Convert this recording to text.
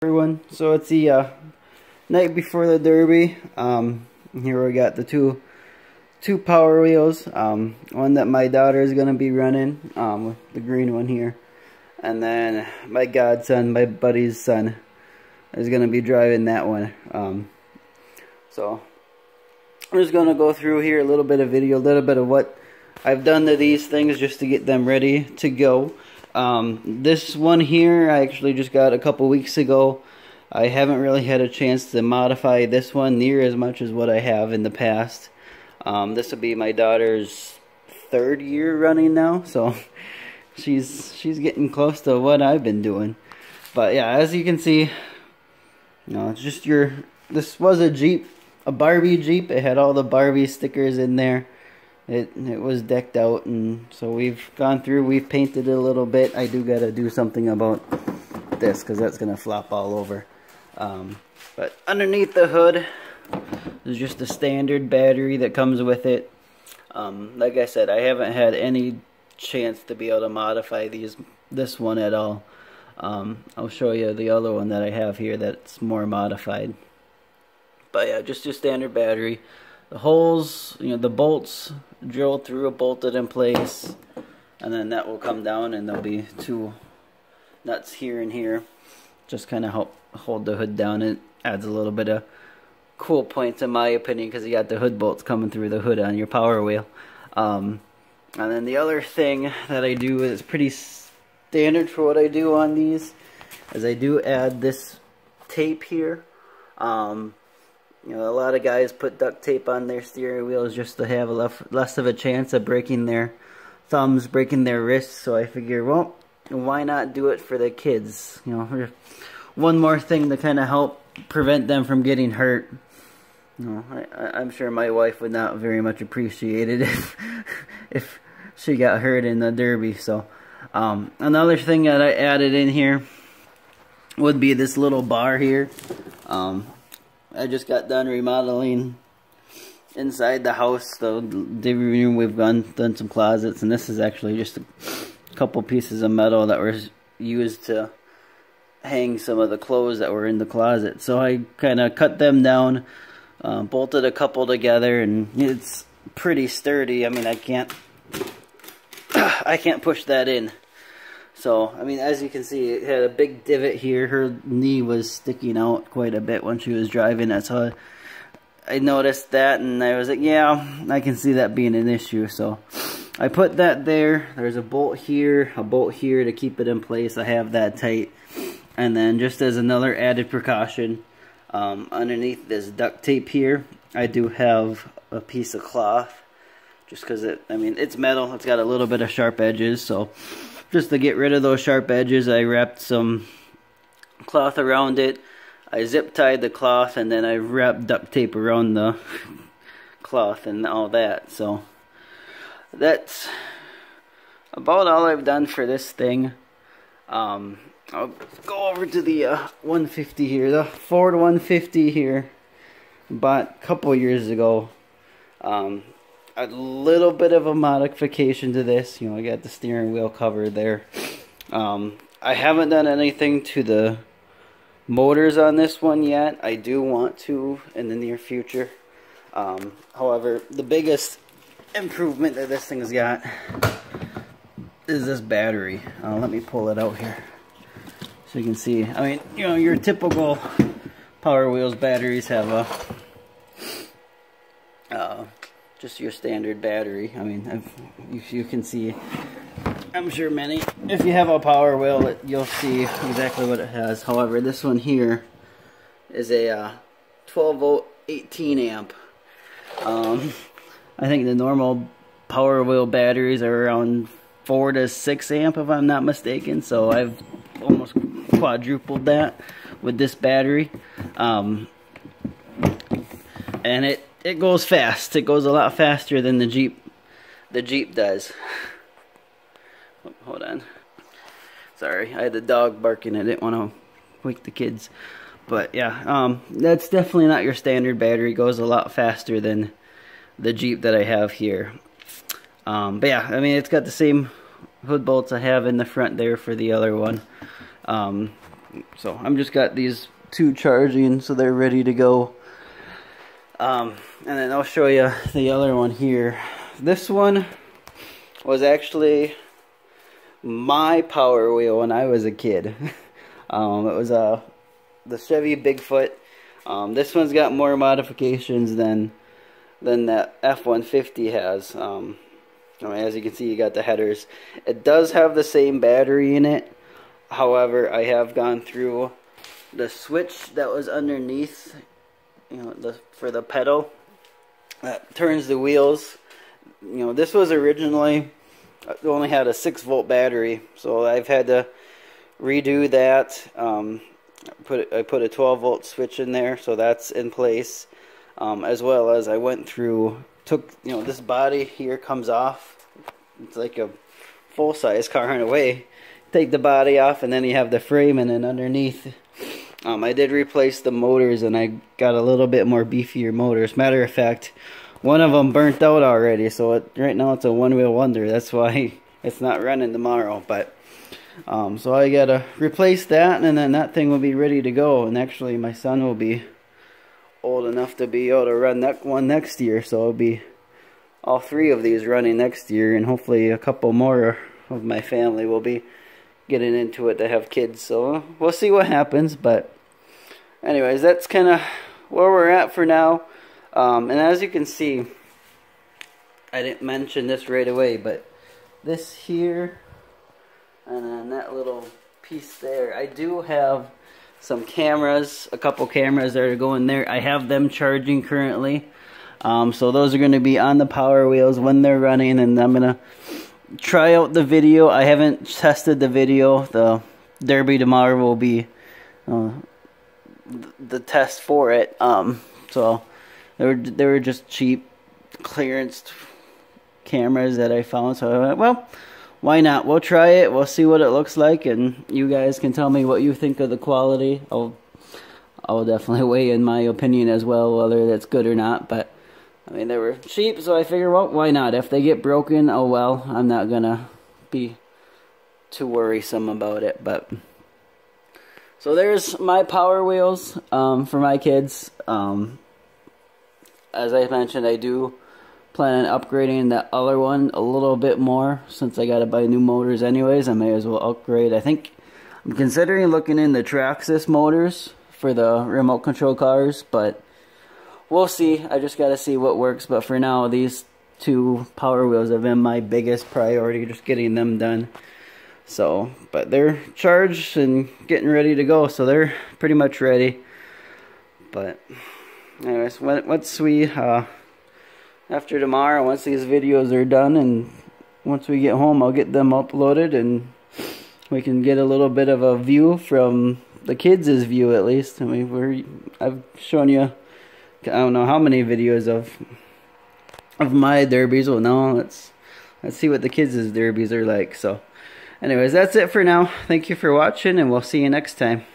Everyone, so it's the night before the derby. Here we got the two power wheels. One that my daughter is gonna be running, with the green one here, and then my godson, my buddy's son, is gonna be driving that one. So I'm just gonna go through here a little bit of video, a little bit of what I've done to these things just to get them ready to go. This one here I actually just got a couple weeks ago. I haven't really had a chance to modify this one near as much as what I have in the past. This will be my daughter's 3rd year running now, so she's getting close to what I've been doing. But yeah, as you can see, it's just this was a Jeep, a Barbie Jeep. It had all the Barbie stickers in there. It was decked out, and so we've gone through, we've painted it a little bit. I do gotta do something about this because that's gonna flop all over. But underneath the hood is just a standard battery that comes with it. Like I said, I haven't had any chance to be able to modify this one at all. I'll show you the other one that I have here that's more modified. But yeah, just your standard battery. The holes, the bolts drilled through, bolted in place, and then that will come down, and there'll be 2 nuts here and here. Just kind of help hold the hood down. It adds a little bit of cool points in my opinion, because you got the hood bolts coming through the hood on your power wheel. And then the other thing that I do is pretty standard for what I do on these, is I do add this tape here. A lot of guys put duct tape on their steering wheels just to have less of a chance of breaking their thumbs, breaking their wrists. So I figure, well, why not do it for the kids? One more thing to kind of help prevent them from getting hurt. I'm sure my wife would not very much appreciate it if she got hurt in the derby. So another thing that I added in here would be this little bar here. I just got done remodeling inside the house, the living room. We've done some closets, and this is actually just a couple pieces of metal that were used to hang some of the clothes that were in the closet. So I kind of cut them down, bolted a couple together, and it's pretty sturdy. I mean, I can't push that in. So, I mean, as you can see, it had a big divot here. Her knee was sticking out quite a bit when she was driving it. So I noticed that, and I was like, yeah, I can see that being an issue. So I put that there. There's a bolt here to keep it in place. I have that tight. And then just as another added precaution, underneath this duct tape here, I do have a piece of cloth. Just because it's metal. It's got a little bit of sharp edges, so just to get rid of those sharp edges, I wrapped some cloth around it. I zip tied the cloth, and then I wrapped duct tape around the cloth and all that. So that's about all I've done for this thing. I'll go over to the 150 here, the Ford 150 here. Bought a couple years ago. A little bit of a modification to this. I got the steering wheel cover there. I haven't done anything to the motors on this one yet. I do want to in the near future. However, the biggest improvement that this thing's got is this battery. Let me pull it out here so you can see. I mean, your typical Power Wheels batteries have a just your standard battery. I mean, you can see, I'm sure if you have a Power Wheel, you'll see exactly what it has. However, this one here is a 12 volt 18 amp. I think the normal Power Wheel batteries are around 4 to 6 amp if I'm not mistaken. So I've almost quadrupled that with this battery. And it goes fast. It goes a lot faster than the Jeep does. Oh, hold on. Sorry, I had the dog barking. I didn't want to wake the kids. But yeah, that's definitely not your standard battery. It goes a lot faster than the Jeep that I have here. But yeah, I mean, it's got the same hood bolts I have in the front there for the other one. So I'm just got these two charging, so they're ready to go. And then I'll show you the other one here. This one was actually my Power Wheel when I was a kid. It was the Chevy Bigfoot. This one's got more modifications than that F-150 has. I mean, as you can see, you got the headers. It does have the same battery in it. However, I have gone through the switch that was underneath, you know, for the pedal that turns the wheels. You know, this was originally only had a 6-volt battery, so I've had to redo that. I put a 12-volt switch in there, so that's in place. As well as I went through, you know, this body here comes off. It's like a full-size car in a way. Take the body off, and then you have the frame, and then underneath, I did replace the motors, and I got a little bit more beefier motors. Matter of fact, one of them burnt out already, so right now it's a one-wheel wonder. That's why it's not running tomorrow. But so I gotta replace that, and then that thing will be ready to go. And actually, my son will be old enough to be able to run that one next year, so it'll be all 3 of these running next year, and hopefully a couple more of my family will be getting into it to have kids. So we'll see what happens. But anyways, that's kind of where we're at for now. And as you can see, I didn't mention this right away, but this here and then that little piece there, I do have some cameras, a couple cameras that are going there. I have them charging currently. So those are going to be on the Power Wheels when they're running, and I'm going to try out the video. I haven't tested the video. The Derby tomorrow will be the test for it. So they were just cheap clearance cameras that I found. So I went, well, why not? We'll try it. We'll see what it looks like, and you guys can tell me what you think of the quality. I'll definitely weigh in my opinion as well, whether that's good or not. But I mean, they were cheap, so I figured, well, why not? If they get broken, oh well. I'm not gonna be too worrisome about it. But so there's my Power Wheels for my kids. As I mentioned, I do plan on upgrading that other one a little bit more. Since I gotta buy new motors anyways, I may as well upgrade. I think I'm considering looking in the Traxxas motors for the remote control cars, but we'll see. I just gotta see what works. But for now, these 2 Power Wheels have been my biggest priority, just getting them done. So, but they're charged and getting ready to go, so they're pretty much ready. But anyways, once we after tomorrow, once these videos are done, and once we get home, I'll get them uploaded, and we can get a little bit of a view from the kids' view, at least. I mean, I've shown you, I don't know how many videos of my derbies. Well, no, let's see what the kids' derbies are like. So anyways, that's it for now. Thank you for watching, and we'll see you next time.